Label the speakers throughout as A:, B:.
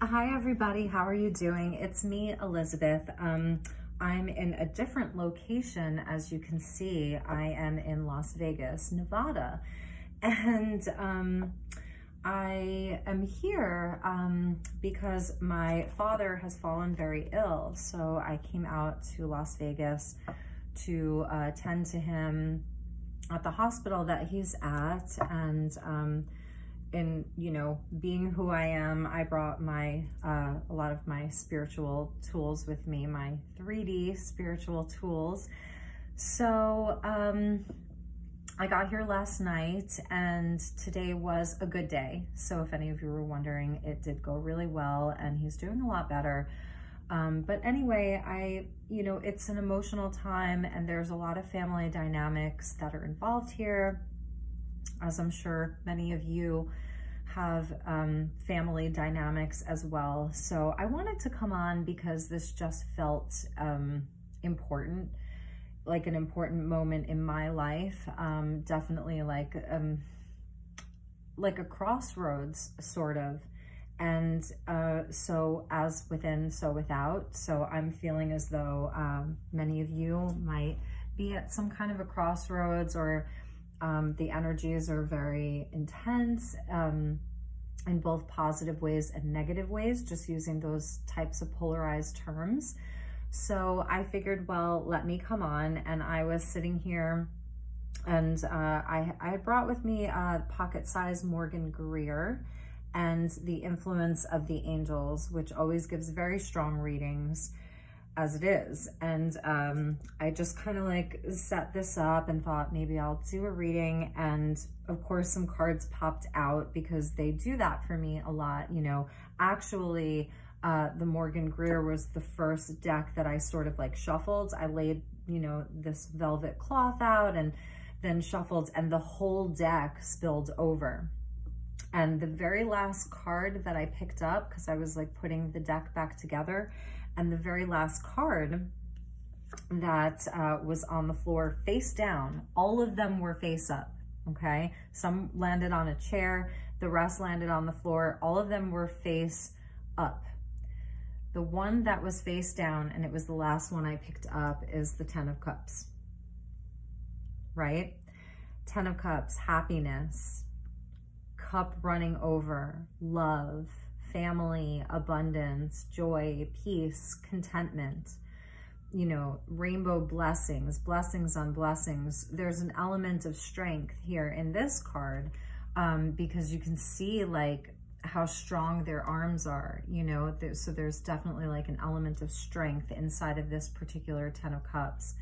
A: Hi everybody, how are you doing? It's me, Elizabeth. I'm in a different location. As you can see, I am in Las Vegas, Nevada. And I am here because my father has fallen very ill. So I came out to Las Vegas to tend to him at the hospital that he's at. And being who I am, I brought my a lot of my spiritual tools with me, my 3D spiritual tools. So I got here last night and today was a good day. So if any of you were wondering, it did go really well and he's doing a lot better. But anyway, it's an emotional time and there's a lot of family dynamics that are involved here, as I'm sure many of you have family dynamics as well. So I wanted to come on because this just felt important, like an important moment in my life. Definitely like a crossroads sort of. And so as within, so without. So I'm feeling as though many of you might be at some kind of a crossroads, or the energies are very intense in both positive ways and negative ways, just using those types of polarized terms. So I figured, well, let me come on. And I was sitting here and I brought with me a pocket-sized Morgan Greer and the Influence of the Angels, which always gives very strong readings as it is. And I just kind of like set this up and thought maybe I'll do a reading. And of course some cards popped out because they do that for me a lot. Actually the Morgan Greer was the first deck that I sort of like shuffled. I laid, this velvet cloth out and then shuffled, and the whole deck spilled over. And the very last card that I picked up, because I was like putting the deck back together, and the very last card that was on the floor face down, all of them were face up, okay? Some landed on a chair, the rest landed on the floor, all of them were face up. The one that was face down, and it was the last one I picked up, is the Ten of Cups, right? Ten of Cups, happiness, cup running over, love, family, abundance, joy, peace, contentment, rainbow blessings, blessings on blessings. There's an element of strength here in this card because you can see like how strong their arms are, so there's definitely like an element of strength inside of this particular Ten of Cups.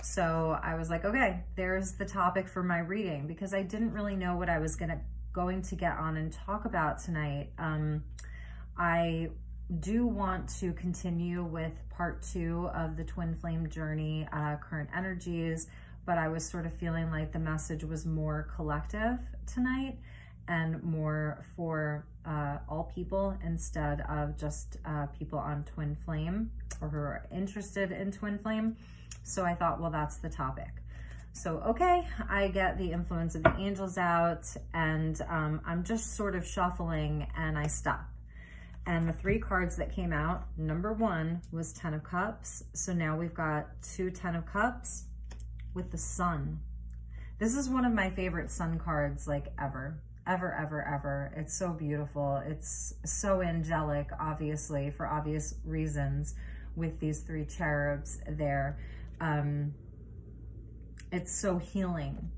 A: So I was like, okay, there's the topic for my reading, because I didn't really know what I was going to get on and talk about tonight. I do want to continue with part 2 of the Twin Flame Journey, current energies, but I was sort of feeling like the message was more collective tonight and more for all people instead of just people on Twin Flame or who are interested in Twin Flame. So I thought, well, that's the topic. So, okay, I get the Influence of the Angels out, and I'm just sort of shuffling, and I stop. And the 3 cards that came out, number 1 was Ten of Cups. So now we've got 2 Ten of Cups with the Sun. This is one of my favorite Sun cards, like ever. Ever. It's so beautiful. It's so angelic, obviously, for obvious reasons, with these 3 cherubs there. It's so healing.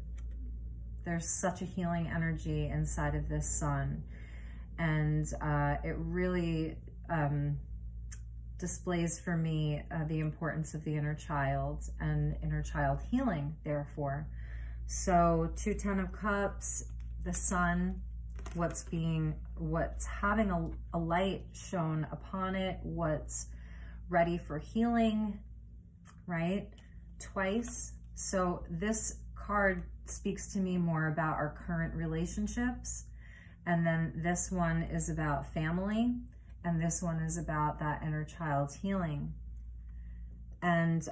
A: There's such a healing energy inside of this Sun. And it really displays for me the importance of the inner child and inner child healing, therefore. So 2 Ten of Cups, the Sun, what's having a light shone upon it, what's ready for healing, right? Twice. So this card speaks to me more about our current relationships. And then this one is about family. And this one is about that inner child's healing. And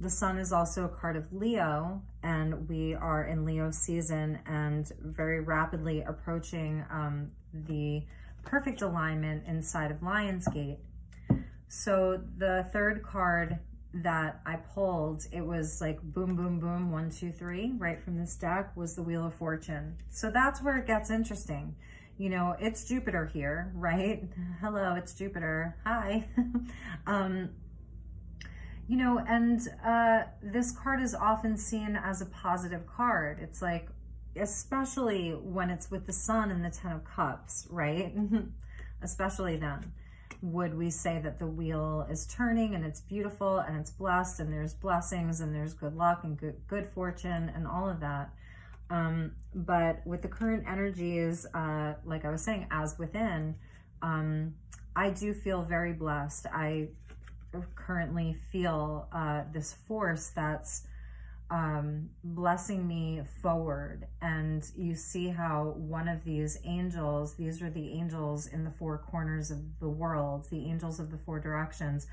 A: the Sun is also a card of Leo, and we are in Leo season and very rapidly approaching the perfect alignment inside of Lionsgate. So the third card that I pulled, it was like boom, boom, boom, 1, 2, 3, right from this deck was the Wheel of Fortune. So that's where it gets interesting. You know, it's Jupiter here, right? Hello, it's Jupiter. Hi. You know, and this card is often seen as a positive card. It's like, especially when it's with the Sun and the 10 of Cups, right? Especially then. Would we say that the wheel is turning and it's beautiful and it's blessed and there's blessings and there's good luck and good fortune and all of that. But with the current energies, like I was saying, as within, I do feel very blessed. I currently feel this force that's blessing me forward. And you see how one of these angels, these are the angels in the 4 corners of the world, the angels of the 4 directions,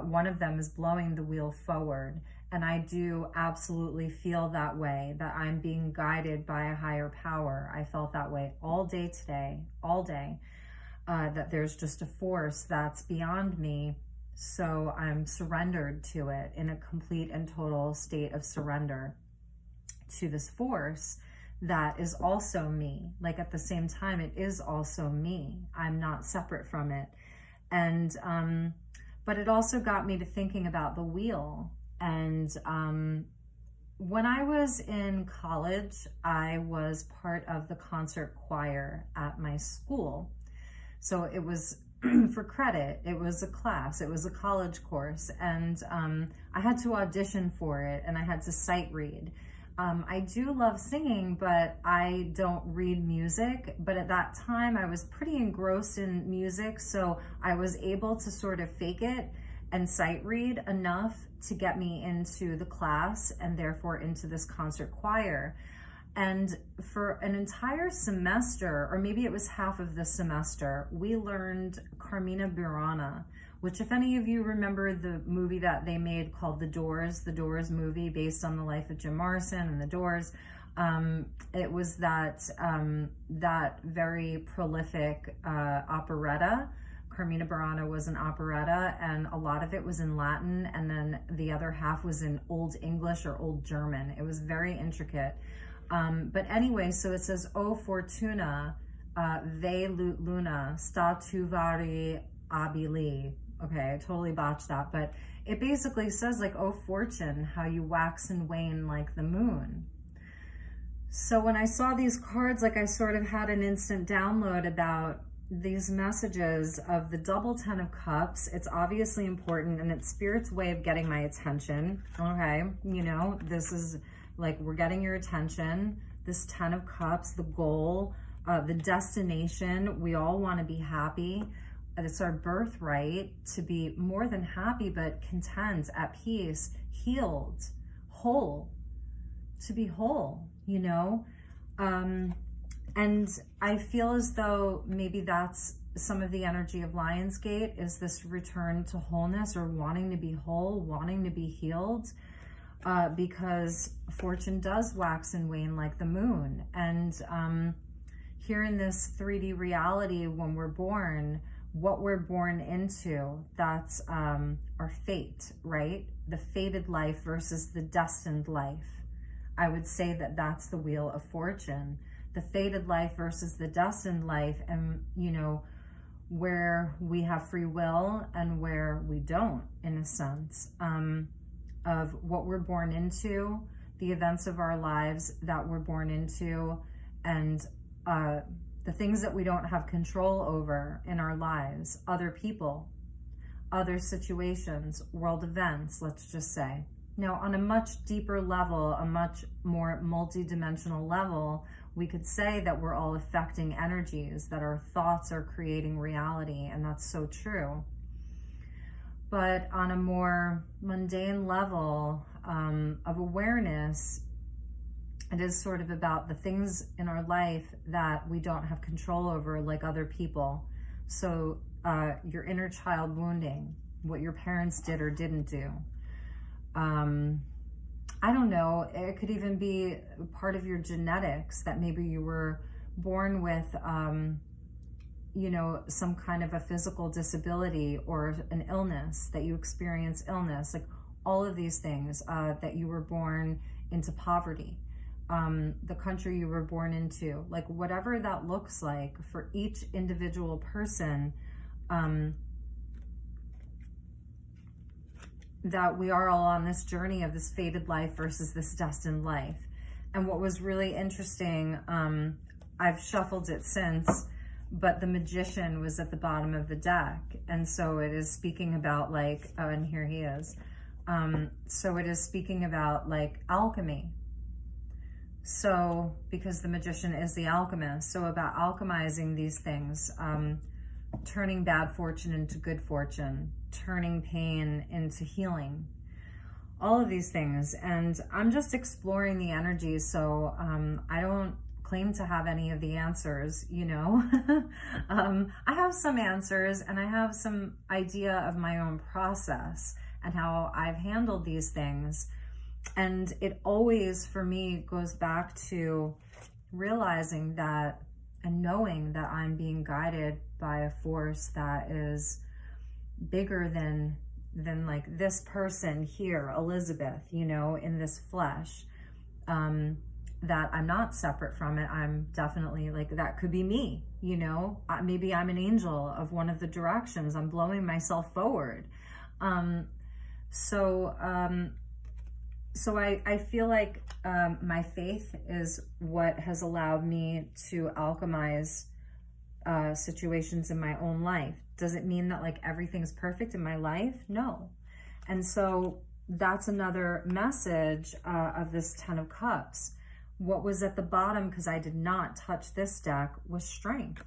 A: one of them is blowing the wheel forward. And I do absolutely feel that way, that I'm being guided by a higher power. I felt that way all day today, all day, that there's just a force that's beyond me. So I'm surrendered to it, in a complete and total state of surrender to this force that is also me. Like at the same time, it is also me. I'm not separate from it. And, but it also got me to thinking about the wheel. And when I was in college, I was part of the concert choir at my school. So it was for credit, it was a class, it was a college course, and I had to audition for it, and I had to sight read. I do love singing, but I don't read music, but at that time I was pretty engrossed in music, so I was able to sort of fake it and sight read enough to get me into the class and therefore into this concert choir. And for an entire semester, or maybe it was half of the semester, we learned Carmina Burana, which, if any of you remember the movie that they made called The Doors movie based on the life of Jim Morrison and The Doors, it was that, that very prolific operetta. Carmina Burana was an operetta, and a lot of it was in Latin, and then the other half was in Old English or Old German. It was very intricate. But anyway, so it says, O fortuna, ve luna, sta tu vari abili. Okay, I totally botched that, but it basically says like, oh fortune, how you wax and wane like the moon. So when I saw these cards, like I sort of had an instant download about these messages of the double 10 of cups. It's obviously important, and it's Spirit's way of getting my attention. Okay, you know, this is like, we're getting your attention. This 10 of cups, the goal, the destination. We all want to be happy. It's our birthright to be more than happy, but content, at peace, healed, whole, to be whole, you know? And I feel as though maybe that's some of the energy of Lionsgate, is this return to wholeness, or wanting to be whole, wanting to be healed, because fortune does wax and wane like the moon. And here in this 3D reality, when we're born, what we're born into, that's our fate, right? The fated life versus the destined life. I would say that that's the Wheel of Fortune. The fated life versus the destined life, and, you know, where we have free will and where we don't, in a sense, of what we're born into, the events of our lives that we're born into, and the things that we don't have control over in our lives, other people, other situations, world events, let's just say. Now, on a much deeper level, a much more multidimensional level, we could say that we're all affecting energies, that our thoughts are creating reality, and that's so true. But on a more mundane level of awareness, it is sort of about the things in our life that we don't have control over, like other people. So your inner child wounding, what your parents did or didn't do. I don't know, it could even be part of your genetics, that maybe you were born with you know, some kind of a physical disability or an illness, that you experience illness, like all of these things, that you were born into poverty, the country you were born into, like whatever that looks like for each individual person, that we are all on this journey of this fated life versus this destined life. And what was really interesting, I've shuffled it since, but the Magician was at the bottom of the deck. And so it is speaking about like, oh, and here he is. So it is speaking about like alchemy. So, because the Magician is the alchemist, so about alchemizing these things, turning bad fortune into good fortune, turning pain into healing, all of these things. And I'm just exploring the energy. So I don't claim to have any of the answers, you know. I have some answers, and I have some idea of my own process and how I've handled these things. And it always, for me, goes back to realizing that and knowing that I'm being guided by a force that is bigger than like this person here, Elizabeth, you know, in this flesh, that I'm not separate from it. I'm definitely like, that could be me, you know, maybe I'm an angel of one of the directions. I'm blowing myself forward. So I feel like my faith is what has allowed me to alchemize situations in my own life. Does it mean that like everything's perfect in my life? No. And so that's another message of this 10 of Cups. What was at the bottom, because I did not touch this deck, was strength.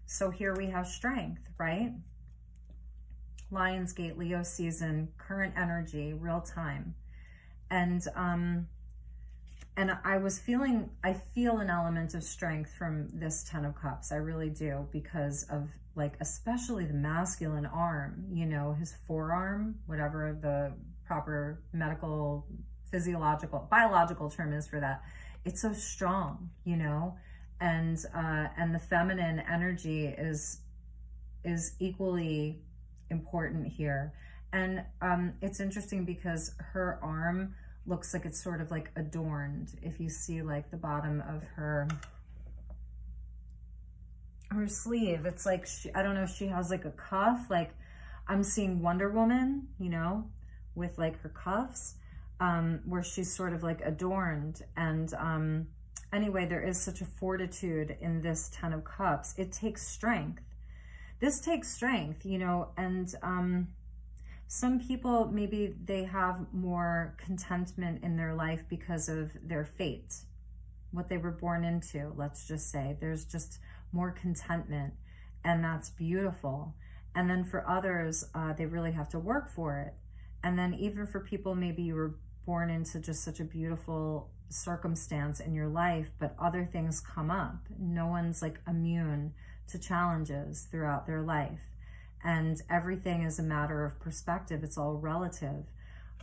A: So here we have strength, right? Lionsgate, Leo season, current energy, real time. And I feel an element of strength from this 10 of Cups. I really do, because of like, especially the masculine arm, you know, his forearm, whatever the proper medical, physiological, biological term is for that. It's so strong, you know, and the feminine energy is equally important here. And it's interesting because her arm looks like it's sort of like adorned. If you see like the bottom of her sleeve, it's like, I don't know if she has like a cuff, like I'm seeing Wonder Woman, you know, with like her cuffs, where she's sort of like adorned. And anyway, there is such a fortitude in this 10 of Cups. It takes strength. This takes strength, you know, and some people, maybe they have more contentment in their life because of their fate, what they were born into, let's just say. There's just more contentment, and that's beautiful. And then for others, they really have to work for it. And then even for people, maybe you were born into just such a beautiful circumstance in your life, but other things come up. No one's like immune to challenges throughout their life. And everything is a matter of perspective. It's all relative.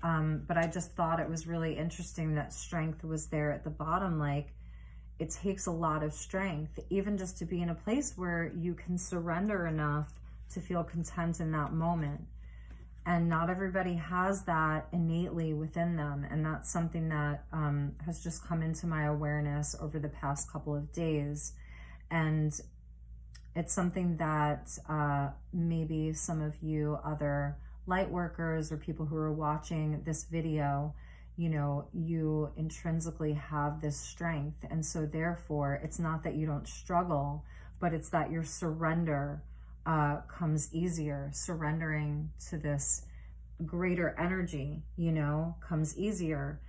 A: But I just thought it was really interesting that strength was there at the bottom. Like, it takes a lot of strength, even just to be in a place where you can surrender enough to feel content in that moment. And not everybody has that innately within them. And that's something that has just come into my awareness over the past couple of days. And it's something that maybe some of you other light workers or people who are watching this video, you know, you intrinsically have this strength. And so therefore, it's not that you don't struggle, but it's that your surrender comes easier. Surrendering to this greater energy, you know, comes easier.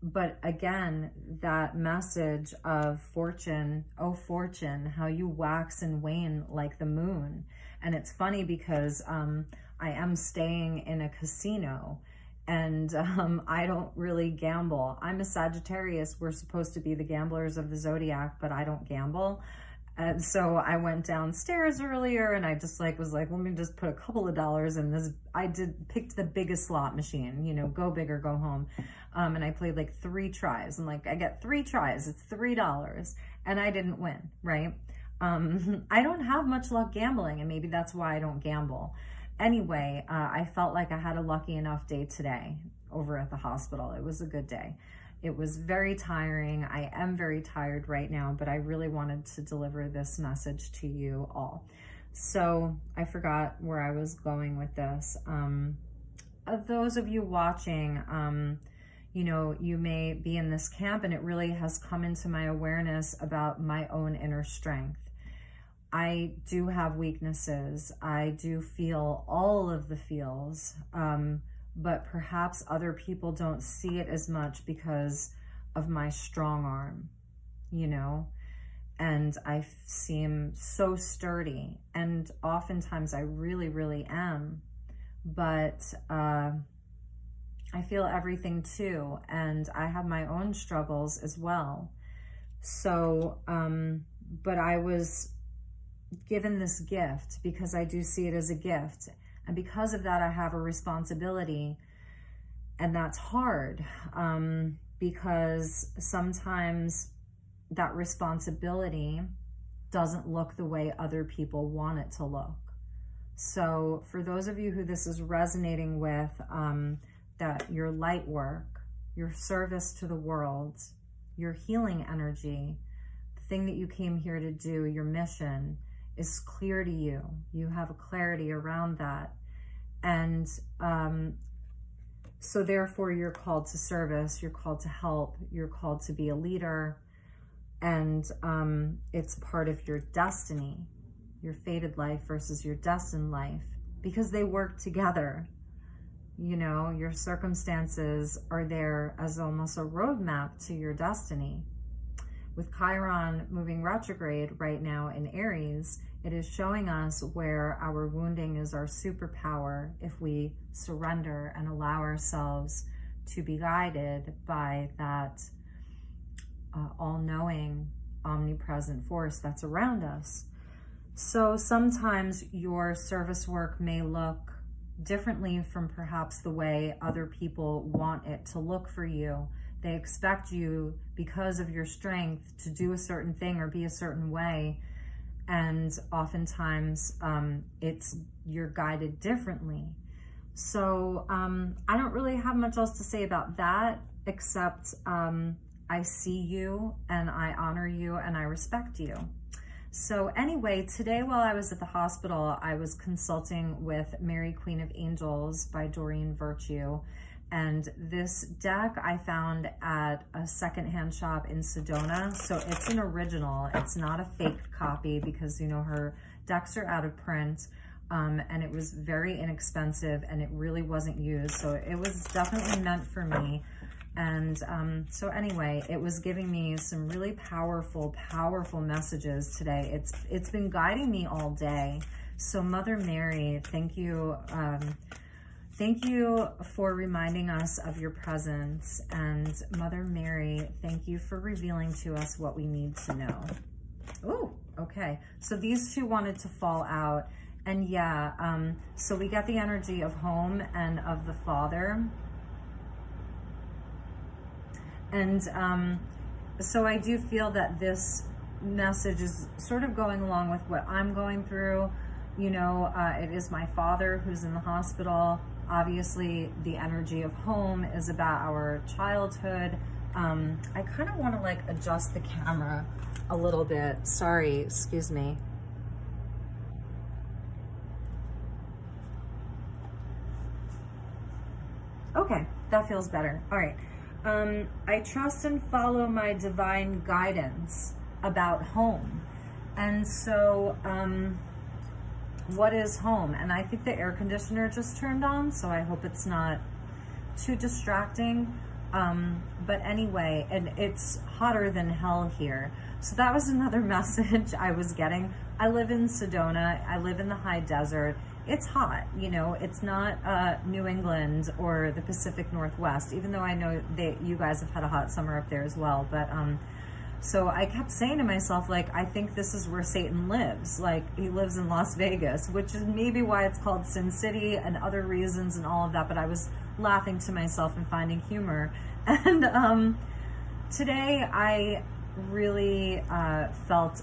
A: But again, that message of fortune, oh fortune, how you wax and wane like the moon. And it's funny because I am staying in a casino, and I don't really gamble. I'm a Sagittarius. We're supposed to be the gamblers of the zodiac, but I don't gamble. And so I went downstairs earlier, and I just was like, let me just put a couple of dollars in this. I picked the biggest slot machine, you know, go big or go home. And I played like 3 tries, and like, I get 3 tries, it's $3, and I didn't win, right? I don't have much luck gambling, and maybe that's why I don't gamble. Anyway, I felt like I had a lucky enough day today over at the hospital. It was a good day. It was very tiring. I am very tired right now, but I really wanted to deliver this message to you all. So I forgot where I was going with this. Those of you watching, you know, you may be in this camp, and it really has come into my awareness about my own inner strength. I do have weaknesses. I do feel all of the feels, but perhaps other people don't see it as much because of my strong arm, you know, and I seem so sturdy, and oftentimes I really, really am, but I feel everything too, and I have my own struggles as well. So, but I was given this gift because I do see it as a gift. And because of that, I have a responsibility, and that's hard because sometimes that responsibility doesn't look the way other people want it to look. So for those of you who this is resonating with, that your light work, your service to the world, your healing energy, the thing that you came here to do, your mission, is clear to you. You have a clarity around that. And so therefore you're called to service, you're called to help, you're called to be a leader, and it's part of your destiny, your fated life versus your destined life, because they work together. You know, your circumstances are there as almost a roadmap to your destiny. With Chiron moving retrograde right now in Aries, it is showing us where our wounding is our superpower if we surrender and allow ourselves to be guided by that all-knowing, omnipresent force that's around us. So sometimes your service work may look differently from perhaps the way other people want it to look for you. They expect you, because of your strength, to do a certain thing or be a certain way. And oftentimes you're guided differently. So I don't really have much else to say about that, except I see you and I honor you and I respect you. So anyway, today while I was at the hospital, I was consulting with Mary Queen of Angels by Doreen Virtue. And this deck I found at a secondhand shop in Sedona. So it's an original. It's not a fake copy because, you know, her decks are out of print. And it was very inexpensive and it really wasn't used. So it was definitely meant for me. And so anyway, it was giving me some really powerful, powerful messages today. It's been guiding me all day. So Mother Mary, thank you. Thank you for reminding us of your presence. And Mother Mary, thank you for revealing to us what we need to know. Oh, okay. So these two wanted to fall out. And yeah, so we got the energy of home and of the Father. And so I do feel that this message is sort of going along with what I'm going through. You know, it is my father who's in the hospital. Obviously, the energy of home is about our childhood. I kind of want to like adjust the camera a little bit. Sorry, excuse me. Okay, that feels better. All right. I trust and follow my divine guidance about home. And so, what is home? And I think the air conditioner just turned on, so I hope it's not too distracting. But anyway, and it's hotter than hell here. So that was another message I was getting. I live in Sedona. I live in the high desert. It's hot, you know, it's not New England or the Pacific Northwest, even though I know that you guys have had a hot summer up there as well. But so I kept saying to myself, like, I think this is where Satan lives. Like, he lives in Las Vegas, which is maybe why it's called Sin City and other reasons and all of that. But I was laughing to myself and finding humor. And today really I've felt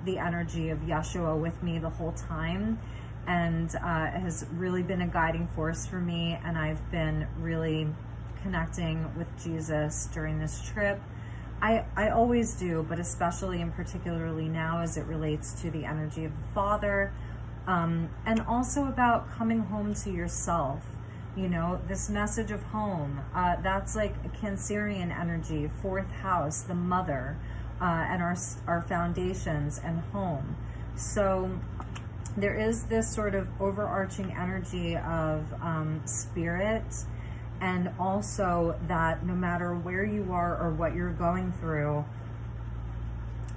A: the energy of Yeshua with me the whole time, and it has really been a guiding force for me, and I've been really connecting with Jesus during this trip. I always do, but especially and particularly now as it relates to the energy of the Father, and also about coming home to yourself. You know, this message of home, that's like a Cancerian energy, 4th house, the mother, and our foundations and home. So there is this sort of overarching energy of spirit, and also that no matter where you are or what you're going through,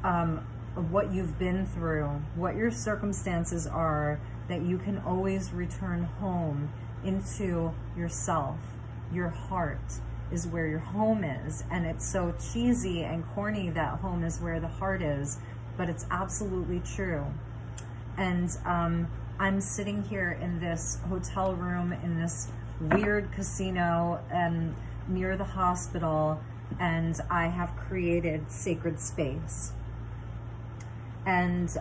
A: what you've been through, what your circumstances are, that you can always return home into yourself. Your heart is where your home is. And it's so cheesy and corny that home is where the heart is, but it's absolutely true. And I'm sitting here in this hotel room in this weird casino and near the hospital, and I have created sacred space. And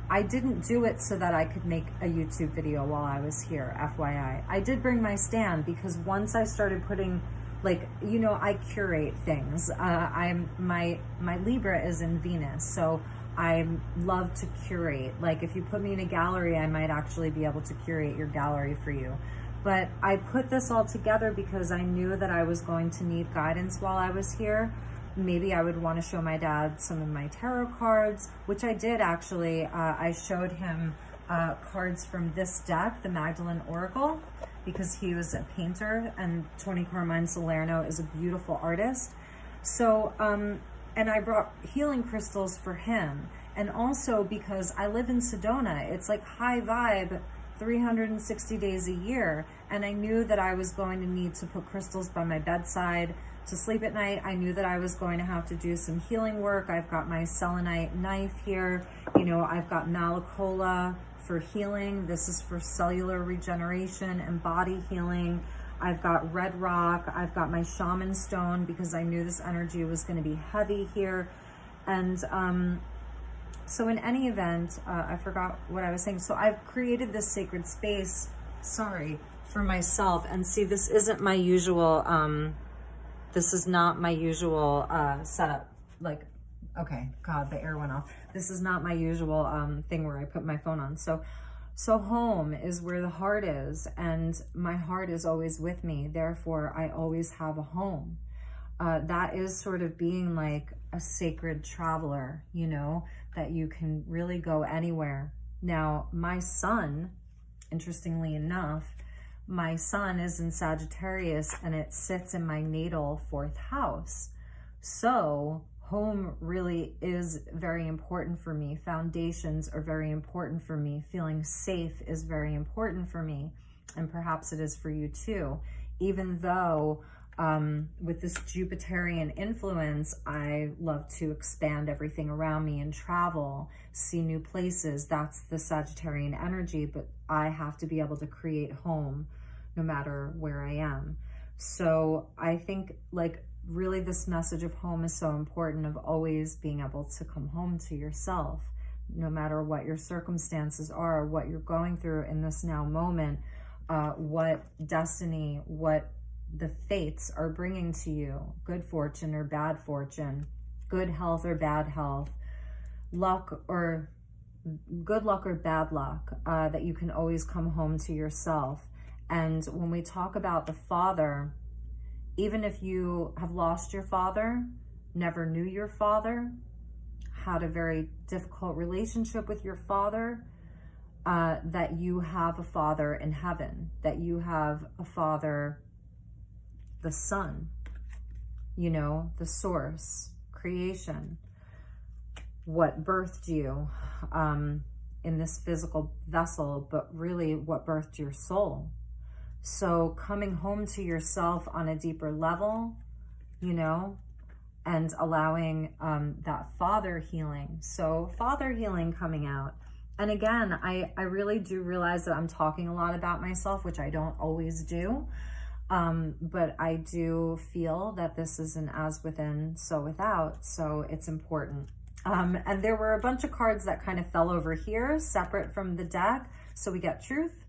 A: I didn't do it so that I could make a YouTube video while I was here, FYI. I did bring my stand because once I started putting, like, you know, I curate things. My Libra is in Venus, so I love to curate. Like, if you put me in a gallery, I might actually be able to curate your gallery for you. But I put this all together because I knew that I was going to need guidance while I was here. Maybe I would want to show my dad some of my tarot cards, which I did actually. I showed him cards from this deck, the Magdalene Oracle, because he was a painter, and Tony Carmine Salerno is a beautiful artist. So, and I brought healing crystals for him. And also because I live in Sedona, it's like high vibe, 360 days a year. And I knew that I was going to need to put crystals by my bedside to sleep at night. I knew that I was going to have to do some healing work. I've got my selenite knife here. You know, I've got Malacola for healing. This is for cellular regeneration and body healing. I've got red rock. I've got my shaman stone because I knew this energy was going to be heavy here. And so in any event, I forgot what I was saying. So I've created this sacred space, for myself. And see, this isn't my usual, this is not my usual setup. Like, okay, God, the air went off. This is not my usual thing where I put my phone on. So home is where the heart is, and my heart is always with me. Therefore, I always have a home. That is sort of being like a sacred traveler, you know, that you can really go anywhere. Now, my sun, interestingly enough, my sun is in Sagittarius, and it sits in my natal 4th house. So home really is very important for me. Foundations are very important for me. Feeling safe is very important for me. And perhaps it is for you too. Even though with this Jupiterian influence, I love to expand everything around me and travel, see new places. That's the Sagittarian energy, but I have to be able to create home no matter where I am. So I think, like, really this message of home is so important, of always being able to come home to yourself, no matter what your circumstances are, what you're going through in this now moment, what destiny, what the fates are bringing to you, good fortune or bad fortune, good health or bad health, luck or good luck or bad luck, that you can always come home to yourself. And when we talk about the Father, even if you have lost your father, never knew your father, had a very difficult relationship with your father, that you have a Father in heaven, that you have a Father, the Son, you know, the source, creation, what birthed you in this physical vessel, but really what birthed your soul. So coming home to yourself on a deeper level, you know, and allowing that Father healing. So Father healing coming out. And again, I really do realize that I'm talking a lot about myself, which I don't always do. But I do feel that this is an as within, so without, so it's important. And there were a bunch of cards that kind of fell over here, separate from the deck. So we got truth.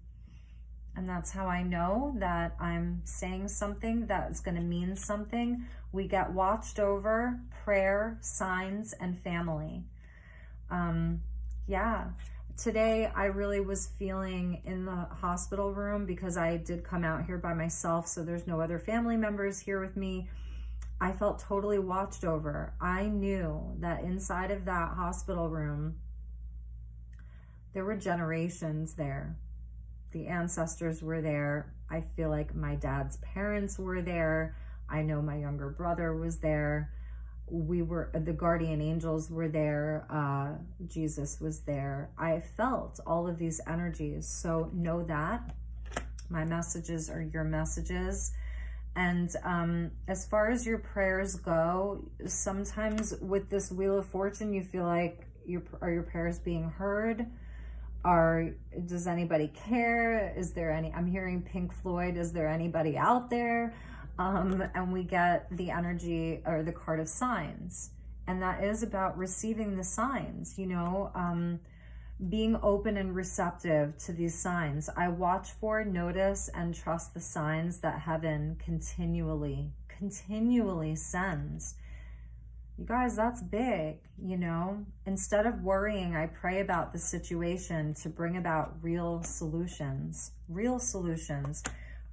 A: And that's how I know that I'm saying something that's going to mean something. We get watched over, prayer, signs, and family. Yeah. Today, I really was feeling in the hospital room because I did come out here by myself, so there's no other family members here with me. I felt totally watched over. I knew that inside of that hospital room, there were generations there. The ancestors were there. I feel like my dad's parents were there. I know my younger brother was there. The guardian angels were there. Jesus was there. I felt all of these energies. So know that my messages are your messages. And as far as your prayers go, sometimes with this Wheel of Fortune, you feel like are your prayers being heard? Does anybody care? Is there any, I'm hearing Pink Floyd, is there anybody out there? And we get the energy or the card of signs. And that is about receiving the signs, you know, being open and receptive to these signs. I watch for, notice, and trust the signs that heaven continually sends. You guys, that's big, you know. Instead of worrying, I pray about the situation to bring about real solutions.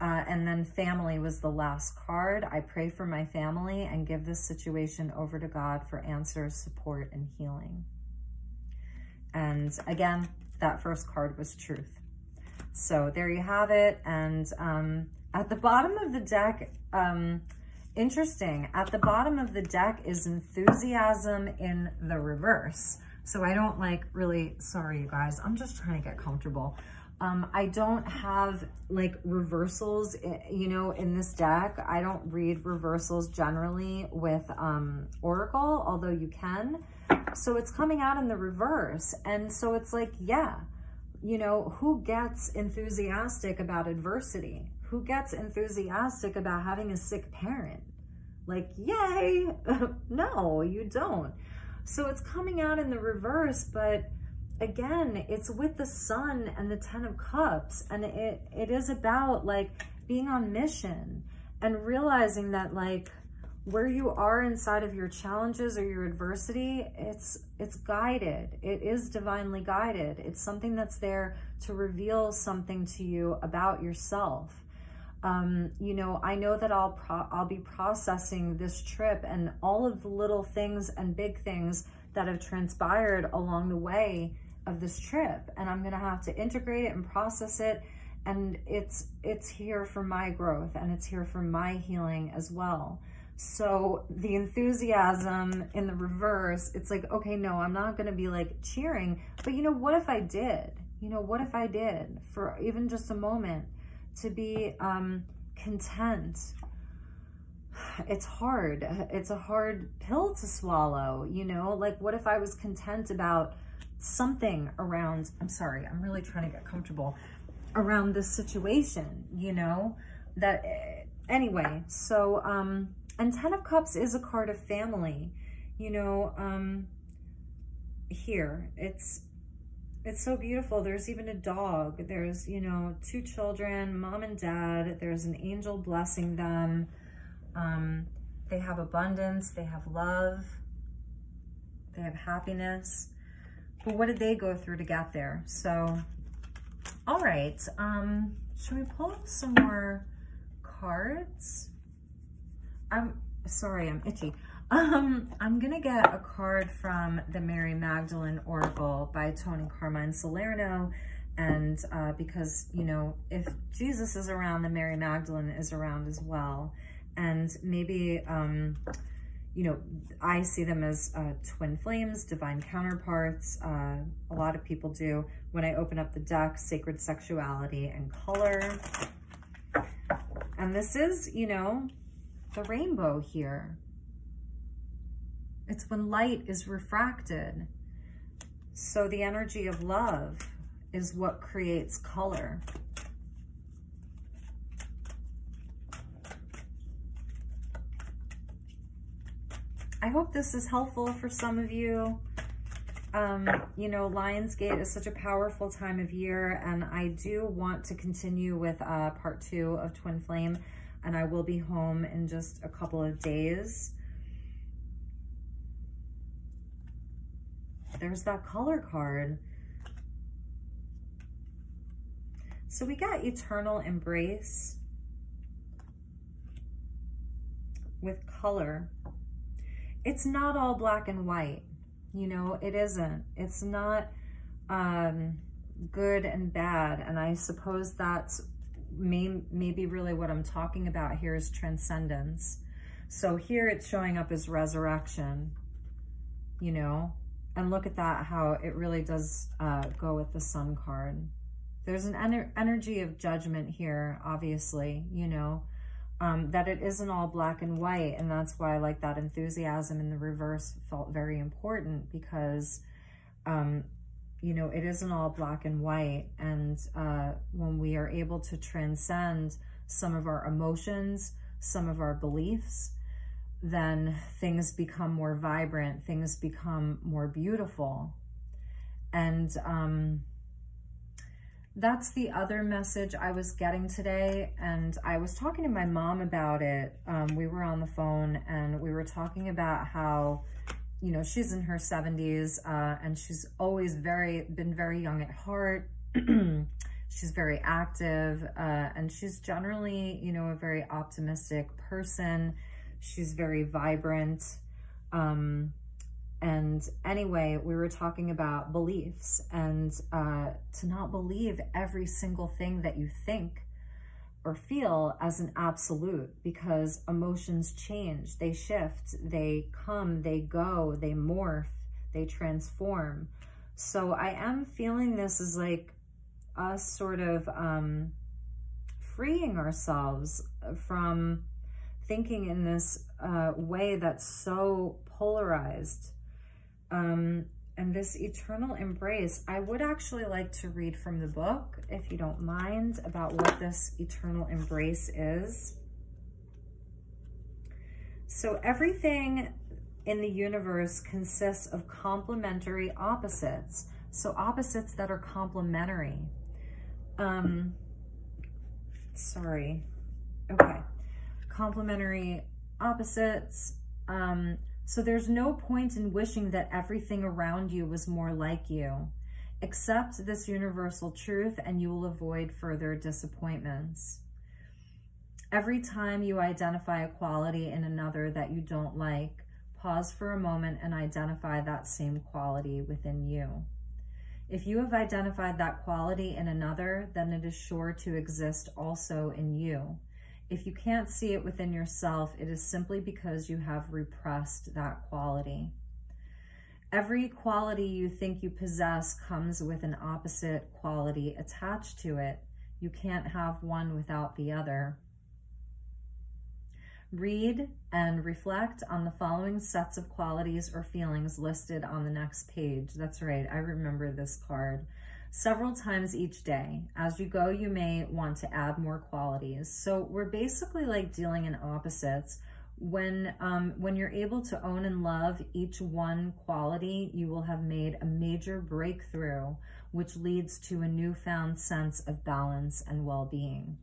A: And then family was the last card. I pray for my family and give this situation over to God for answers, support, and healing. And again, that first card was truth. So there you have it. And at the bottom of the deck, interesting, at the bottom of the deck is enthusiasm in the reverse. So I don't really, sorry you guys, I'm just trying to get comfortable. I don't have like reversals, you know, in this deck. I don't read reversals generally with Oracle, although you can. So it's coming out in the reverse. And so it's like, yeah, you know, who gets enthusiastic about adversity? Who gets enthusiastic about having a sick parent? Like, yay! No, you don't. So it's coming out in the reverse, but again, it's with the Sun and the Ten of Cups, and it is about like being on mission and realizing that like where you are inside of your challenges or your adversity, it's guided. It is divinely guided. It's something that's there to reveal something to you about yourself. You know, I know that I'll be processing this trip and all of the little things and big things that have transpired along the way of this trip, and I'm gonna have to integrate it and process it, and it's here for my growth and it's here for my healing as well. So the enthusiasm in the reverse, it's like, okay, no, I'm not gonna be like cheering, but you know, what if I did? You know, what if I did for even just a moment to be content? It's hard. It's a hard pill to swallow, you know, like what if I was content about something around, I'm sorry, I'm really trying to get comfortable around this situation, you know, that anyway. So, and Ten of Cups is a card of family, you know, here, it's so beautiful. There's even a dog. There's, you know, 2 children, mom and dad. There's an angel blessing them. They have abundance. They have love. They have happiness. But what did they go through to get there? So, all right. Should we pull some more cards? I'm sorry, I'm itchy. I'm gonna get a card from the Mary Magdalene Oracle by Tony Carmine Salerno, and because, you know, if Jesus is around, the Mary Magdalene is around as well, and maybe you know, I see them as twin flames, divine counterparts. A lot of people do. When I open up the deck, sacred sexuality and color, and this is, you know, the rainbow here. It's when light is refracted. So the energy of love is what creates color. I hope this is helpful for some of you. You know, Lionsgate is such a powerful time of year, and I do want to continue with part 2 of Twin Flame, and I will be home in just a couple of days. There's that color card. So we got Eternal Embrace with color. It's not all black and white. You know, it isn't. It's not good and bad. And I suppose that's maybe really what I'm talking about here is transcendence. So here it's showing up as resurrection, you know, and look at that, how it really does go with the Sun card. There's an energy of judgment here, obviously, you know, that it isn't all black and white. And that's why, like, that enthusiasm in the reverse felt very important, because, you know, it isn't all black and white. And when we are able to transcend some of our emotions, some of our beliefs, then things become more vibrant, things become more beautiful. And that's the other message I was getting today, and I was talking to my mom about it. We were on the phone, and we were talking about how, you know, she's in her 70s, and she's always been very young at heart. She's very active, and she's generally, you know, a very optimistic person. She's very vibrant. And anyway, we were talking about beliefs, and to not believe every single thing that you think or feel as an absolute, because emotions change, they shift, they come, they go, they morph, they transform. So I am feeling this as like us sort of freeing ourselves from thinking in this way that's so polarized. And this eternal embrace, I would actually like to read from the book, if you don't mind, about what this eternal embrace is. So everything in the universe consists of complementary opposites. So opposites that are complementary. Sorry. Okay. Complementary opposites. So there's no point in wishing that everything around you was more like you. Accept this universal truth and you will avoid further disappointments. Every time you identify a quality in another that you don't like, pause for a moment and identify that same quality within you. If you have identified that quality in another, then it is sure to exist also in you. If you can't see it within yourself, it is simply because you have repressed that quality. Every quality you think you possess comes with an opposite quality attached to it. You can't have one without the other. Read and reflect on the following sets of qualities or feelings listed on the next page. That's right, I remember this card. Several times each day. As you go, you may want to add more qualities. So we're basically like dealing in opposites. When you're able to own and love each one quality, you will have made a major breakthrough, which leads to a newfound sense of balance and well-being.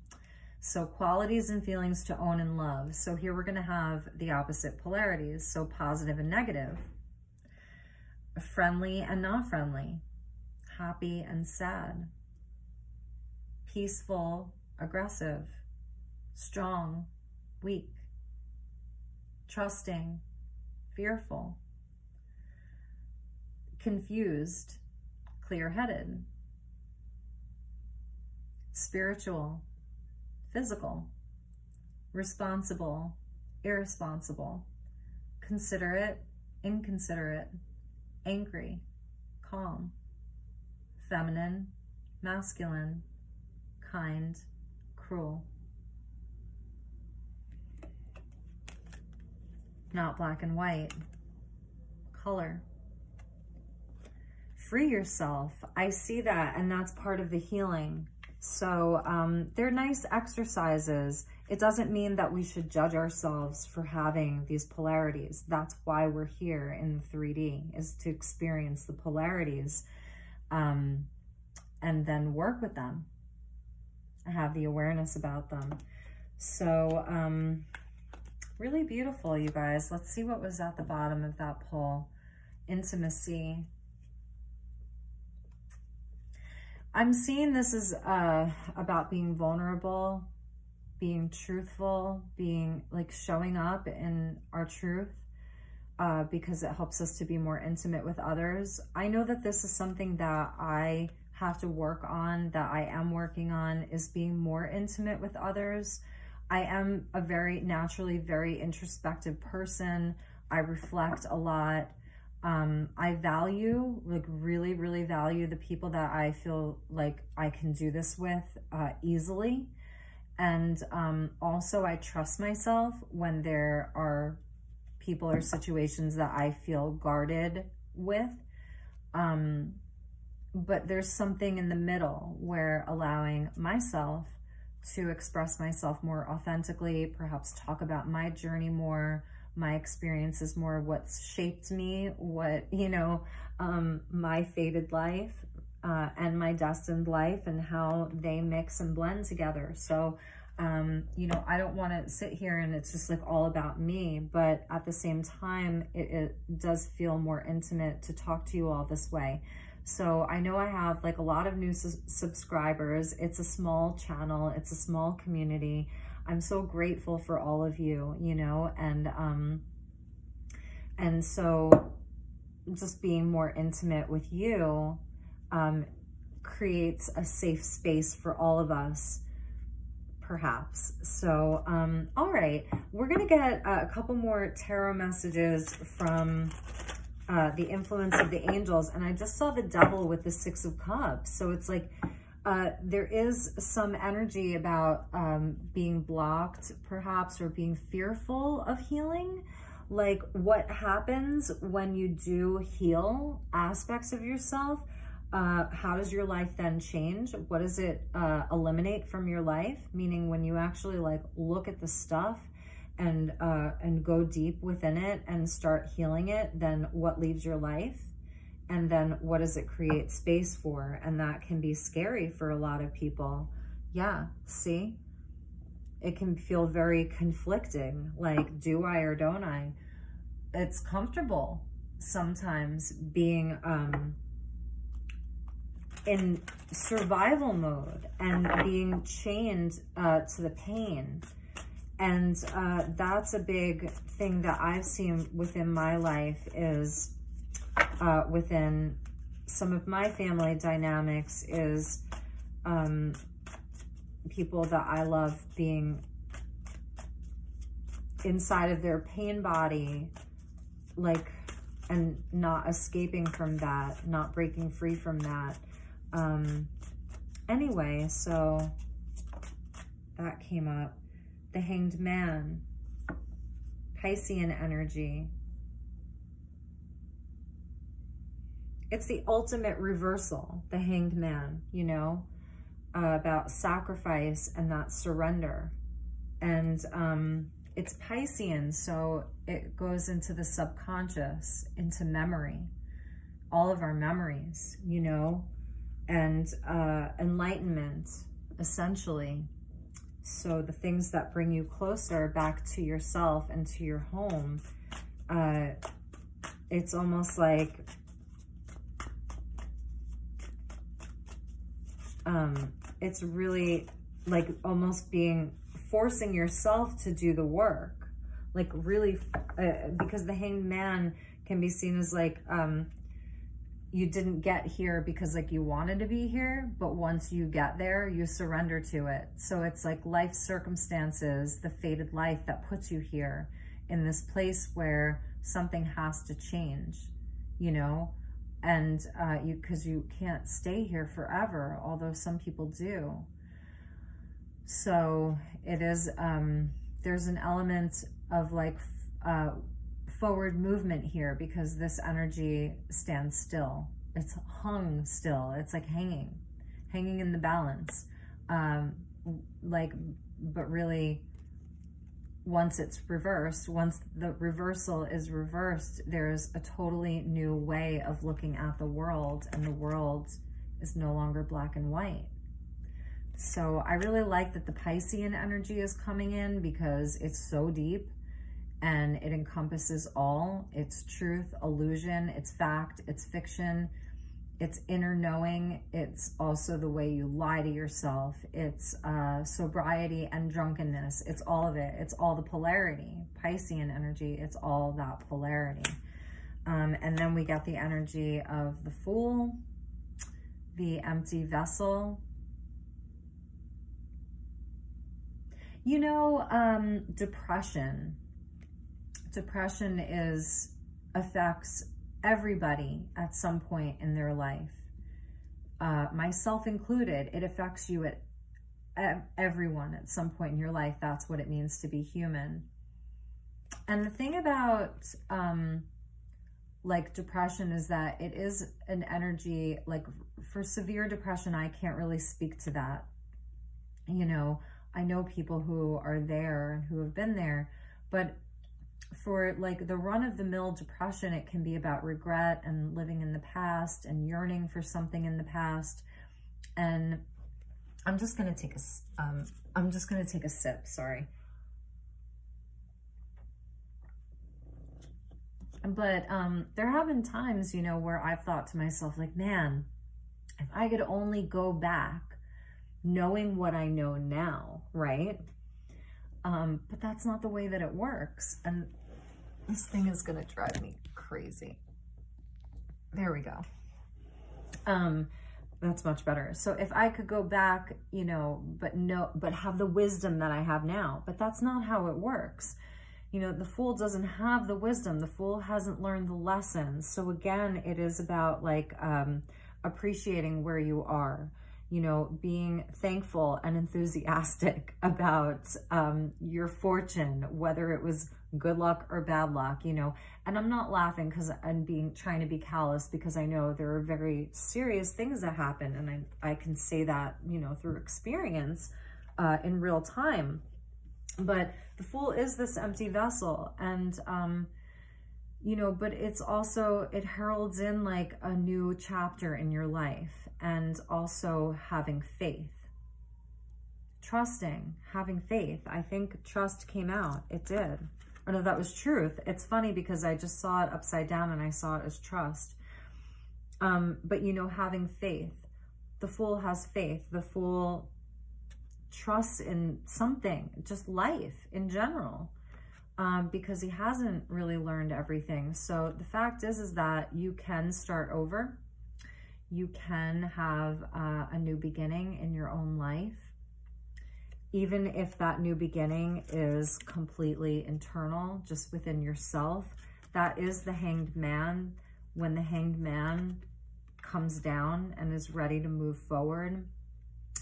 A: So qualities and feelings to own and love. So here we're going to have the opposite polarities. So positive and negative, friendly and not friendly, happy and sad, peaceful, aggressive, strong, weak, trusting, fearful, confused, clear-headed, spiritual, physical, responsible, irresponsible, considerate, inconsiderate, angry, calm, feminine, masculine, kind, cruel. Not black and white. Color. Free yourself. I see that, and that's part of the healing. So they're nice exercises. It doesn't mean that we should judge ourselves for having these polarities. That's why we're here in the 3D, is to experience the polarities and then work with them, have the awareness about them. So really beautiful, you guys. Let's see what was at the bottom of that pull. Intimacy. I'm seeing this is about being vulnerable, being truthful, being like showing up in our truth because it helps us to be more intimate with others. I know that this is something that I have to work on, that I am working on, is being more intimate with others. I am a naturally very introspective person. I reflect a lot. I value, like really, really value the people that I feel like I can do this with easily. And also I trust myself when there are people or situations that I feel guarded with. But there's something in the middle where allowing myself to express myself more authentically, perhaps talk about my journey more, my experiences more, what's shaped me, what, you know, my fated life and my destined life, and how they mix and blend together. So, you know, I don't want to sit here and it's just like all about me, but at the same time, it does feel more intimate to talk to you all this way. So I know I have like a lot of new subscribers. It's a small channel. It's a small community. I'm so grateful for all of you, you know, and so just being more intimate with you creates a safe space for all of us, perhaps. So, all right, we're going to get a couple more tarot messages from the influence of the angels. And I just saw the devil with the 6 of Cups. So it's like, there is some energy about being blocked, perhaps, or being fearful of healing. Like, what happens when you do heal aspects of yourself? How does your life then change? What does it eliminate from your life? Meaning, when you actually like look at the stuff and go deep within it and start healing it, then what leaves your life? And then what does it create space for? And that can be scary for a lot of people. Yeah, see? It can feel very conflicting. Like, do I or don't I? It's comfortable sometimes being in survival mode and being chained to the pain. And that's a big thing that I've seen within my life, is within some of my family dynamics, is people that I love being inside of their pain body, like, and not escaping from that, not breaking free from that. Anyway, so that came up. The Hanged Man, Piscean energy. It's the ultimate reversal, the Hanged Man, you know, about sacrifice and that surrender. And it's Piscean, so it goes into the subconscious, into memory, all of our memories, you know, and enlightenment, essentially. So the things that bring you closer back to yourself and to your home, it's almost like it's really like almost forcing yourself to do the work, like really, because the Hanged Man can be seen as like, you didn't get here because like you wanted to be here, but once you get there, you surrender to it. So it's like life circumstances, the fated life that puts you here in this place where something has to change, you know, and because you can't stay here forever, although some people do. So it is, there's an element of like forward movement here, because this energy stands still. It's hung still. It's like hanging in the balance. But really, once it's reversed, once the reversal is reversed, there's a totally new way of looking at the world, and the world is no longer black and white. So I really like that the Piscean energy is coming in, because it's so deep and it encompasses all. It's truth, illusion, it's fact, it's fiction, it's inner knowing. It's also the way you lie to yourself. It's sobriety and drunkenness. It's all of it. It's all the polarity. Piscean energy, it's all that polarity. And then we got the energy of the Fool, the empty vessel. You know, depression. Depression affects everybody at some point in their life, myself included. It affects you at everyone at some point in your life. That's what it means to be human. And the thing about like depression is that it is an energy, like for severe depression, I can't really speak to that. You know, I know people who are there and who have been there, but for like the run-of-the-mill depression, it can be about regret and living in the past and yearning for something in the past. And I'm just gonna take a sip. Sorry. But there have been times, you know, where I've thought to myself, like, man, if I could only go back knowing what I know now, right? But that's not the way that it works. And this thing is gonna drive me crazy. There we go. That's much better. So if I could go back, you know, but have the wisdom that I have now, but that's not how it works. You know, the Fool doesn't have the wisdom. The Fool hasn't learned the lessons. So again, it is about like appreciating where you are, you know, being thankful and enthusiastic about your fortune, whether it was good luck or bad luck, you know. And I'm not laughing because I'm trying to be callous, because I know there are very serious things that happen, and I can say that, you know, through experience in real time. But the Fool is this empty vessel, and you know, but it's also, it heralds in like a new chapter in your life, and also having faith, trusting, having faith. I think trust came out. It did. Oh no, that was truth. It's funny because I just saw it upside down and I saw it as trust. But you know, having faith. The Fool has faith. The Fool trusts in something, just life in general. Because he hasn't really learned everything. So the fact is that you can start over. You can have a new beginning in your own life, even if that new beginning is completely internal, just within yourself. That is the Hanged Man. When the Hanged Man comes down and is ready to move forward,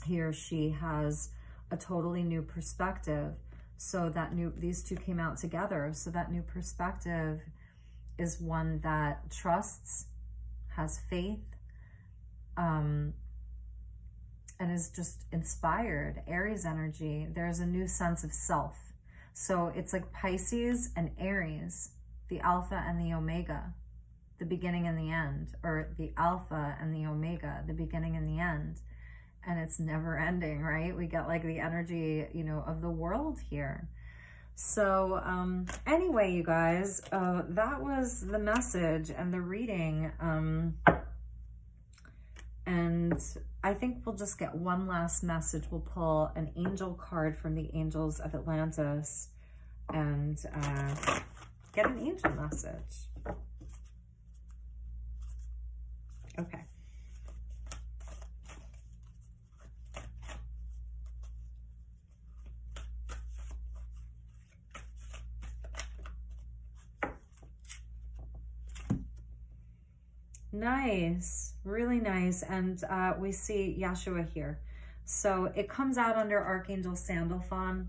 A: he or she has a totally new perspective. So that these two came out together. So that new perspective is one that trusts, has faith, and is just inspired. Aries energy, there's a new sense of self. So it's like Pisces and Aries, the Alpha and the Omega, the beginning and the end, or the Alpha and the Omega, the beginning and the end. And it's never ending, right? We get like the energy, you know, of the world here. So anyway, you guys, that was the message and the reading. And I think we'll just get one last message. We'll pull an angel card from the Angels of Atlantis and get an angel message. Okay. Nice, really nice. And we see Yeshua here. So it comes out under Archangel Sandalphon,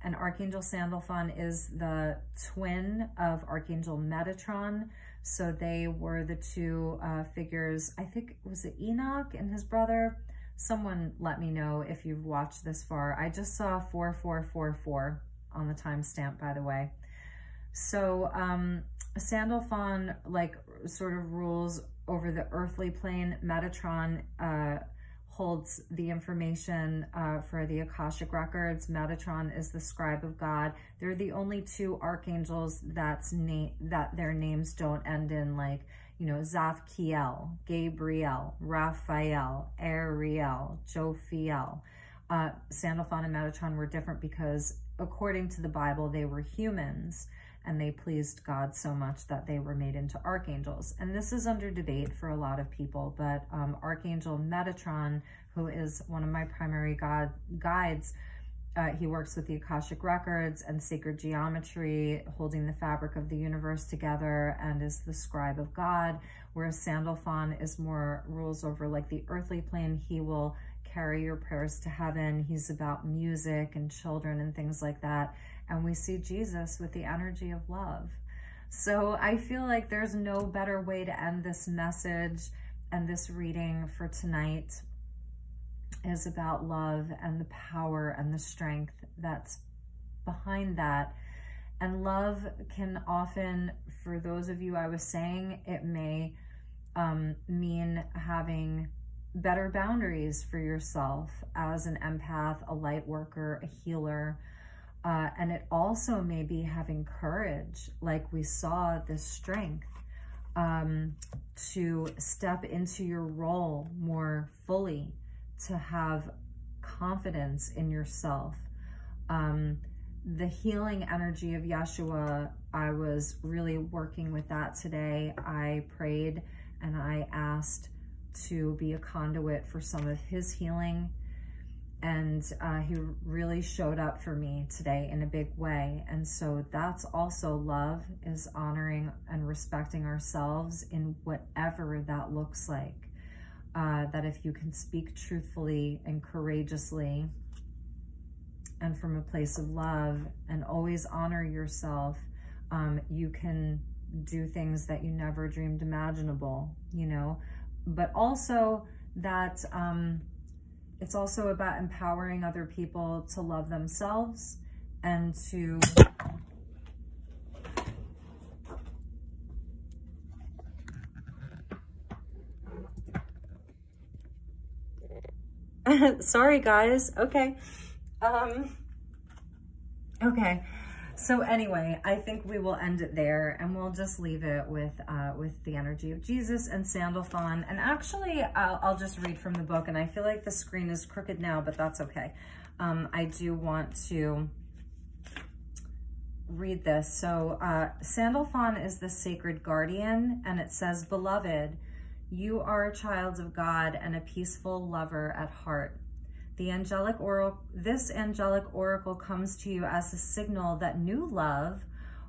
A: and Archangel Sandalphon is the twin of Archangel Metatron. So they were the two figures, I think, was it Enoch and his brother? Someone let me know if you've watched this far. I just saw 4444 on the timestamp, by the way. So Sandalphon like sort of rules over the earthly plane. Metatron holds the information for the Akashic records. Metatron is the scribe of God. They're the only two archangels that their names don't end in, like, you know, Zadkiel, Gabriel, Raphael, Ariel, Jophiel. Sandalphon and Metatron were different because according to the Bible, they were humans and they pleased God so much that they were made into archangels. And this is under debate for a lot of people, but Archangel Metatron, who is one of my primary guides, he works with the Akashic records and sacred geometry, holding the fabric of the universe together, and is the scribe of God, whereas Sandalphon is more rules over like the earthly plane. He will carry your prayers to heaven. He's about music and children and things like that. And we see Jesus with the energy of love. So I feel like there's no better way to end this message, and this reading for tonight is about love and the power and the strength that's behind that. And love can often, for those of you I was saying, it may mean having better boundaries for yourself as an empath, a light worker, a healer. And it also may be having courage, like we saw, this strength to step into your role more fully, to have confidence in yourself. The healing energy of Yeshua, I was really working with that today. I prayed and I asked to be a conduit for some of his healing. And he really showed up for me today in a big way. And so that's also love, is honoring and respecting ourselves in whatever that looks like. That if you can speak truthfully and courageously and from a place of love and always honor yourself, you can do things that you never dreamed imaginable, you know. But also that it's also about empowering other people to love themselves and to sorry guys. Okay. Okay. So anyway, I think we will end it there, and we'll just leave it with the energy of Jesus and Sandalphon. And actually, I'll just read from the book, and I feel like the screen is crooked now, but that's okay. I do want to read this. So Sandalphon is the sacred guardian, and it says, "Beloved, you are a child of God and a peaceful lover at heart. This angelic oracle comes to you as a signal that new love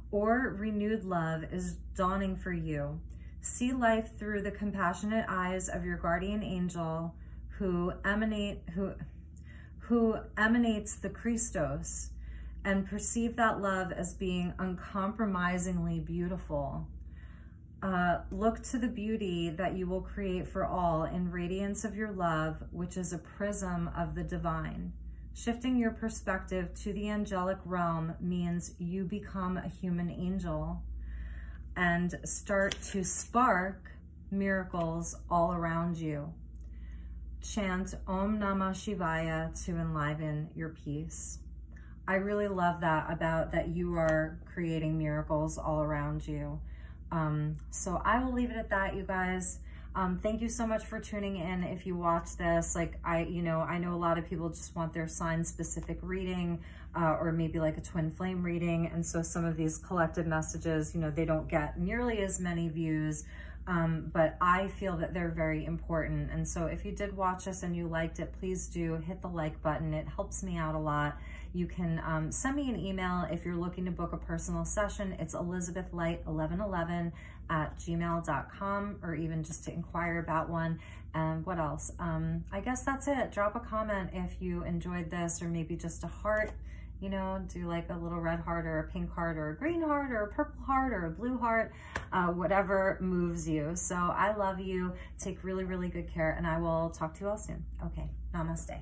A: or renewed love is dawning for you. See life through the compassionate eyes of your guardian angel who emanates the Christos, and perceive that love as being uncompromisingly beautiful. Look to the beauty that you will create for all in radiance of your love, which is a prism of the divine. Shifting your perspective to the angelic realm means you become a human angel and start to spark miracles all around you. Chant Om Namah Shivaya to enliven your peace." I really love that, about that you are creating miracles all around you. So I will leave it at that, you guys. Thank you so much for tuning in. If you watch this, like I know a lot of people just want their sign specific reading, or maybe like a twin flame reading. And so some of these collective messages, you know, they don't get nearly as many views, but I feel that they're very important. And so if you did watch this and you liked it, please do hit the like button. It helps me out a lot. You can send me an email if you're looking to book a personal session. It's elizabethlight1111@gmail.com, or even just to inquire about one. And what else? I guess that's it. Drop a comment if you enjoyed this, or maybe just a heart you know, do like a little red heart or a pink heart or a green heart or a purple heart or a blue heart, whatever moves you. So I love you. Take really, really good care, and I will talk to you all soon. Okay, namaste.